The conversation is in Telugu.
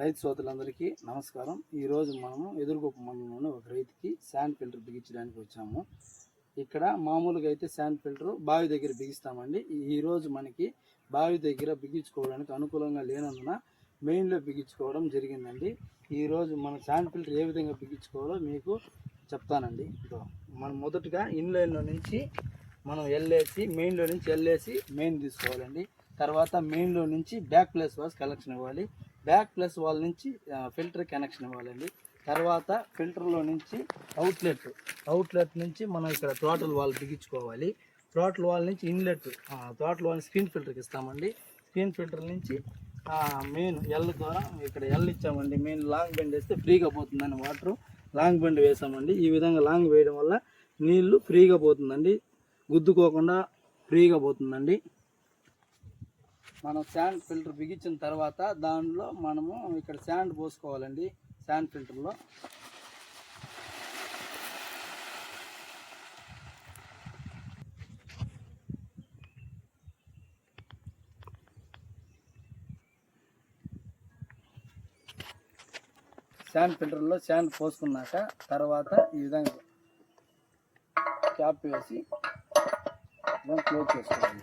రైతు సోదరులందరికీ నమస్కారం. ఈరోజు మనము ఎదురుగొప్ప మండలంలోని ఒక రైతుకి శాండ్ ఫిల్టర్ బిగించడానికి వచ్చాము. ఇక్కడ మామూలుగా అయితే శాండ్ ఫిల్టర్ బావి దగ్గర బిగిస్తామండి. ఈరోజు మనకి బావి దగ్గర బిగించుకోవడానికి అనుకూలంగా లేనందున మెయిన్లో బిగించుకోవడం జరిగిందండి. ఈరోజు మన శాండ్ ఫిల్టర్ ఏ విధంగా బిగించుకోవాలో మీకు చెప్తానండి. మనం మొదటగా ఇన్లైన్లో నుంచి మనం మెయిన్లో నుంచి ఎల్లేసి మెయిన్ తీసుకోవాలండి. తర్వాత మెయిన్లో నుంచి బ్యాక్ ప్లస్ వాల్స్ కనెక్షన్ ఇవ్వాలి. బ్యాక్ ప్లస్ వాల్ నుంచి ఫిల్టర్ కనెక్షన్ ఇవ్వాలండి. తర్వాత ఫిల్టర్లో నుంచి అవుట్లెట్ నుంచి మనం ఇక్కడ థ్రాటిల్ వాల్ బిగించుకోవాలి. థ్రాటిల్ వాల్ నుంచి ఇన్లెట్ థ్రాటిల్ వాల్ స్క్రీన్ ఫిల్టర్కి ఇస్తామండి. స్క్రీన్ ఫిల్టర్ నుంచి మెయిన్ ఎల్ ద్వారా ఇక్కడ ఎల్ ఇచ్చామండి. మెయిన్ లాంగ్ బెండ్ వేస్తే ఫ్రీగా పోతుందని వాటర్ లాంగ్ బెండ్ వేసామండి. ఈ విధంగా లాంగ్ వేయడం వల్ల నీళ్లు ఫ్రీగా పోతుందండి, గుద్దుకోకుండా ఫ్రీగా పోతుందండి. మనం శాండ్ ఫిల్టర్ బిగించిన తర్వాత దానిలో మనము ఇక్కడ శాండ్ పోసుకోవాలండి. శాండ్ ఫిల్టర్లో శాండ్ పోసుకున్నాక తర్వాత ఈ విధంగా క్యాప్ వేసి క్లోజ్ చేసుకోవాలి.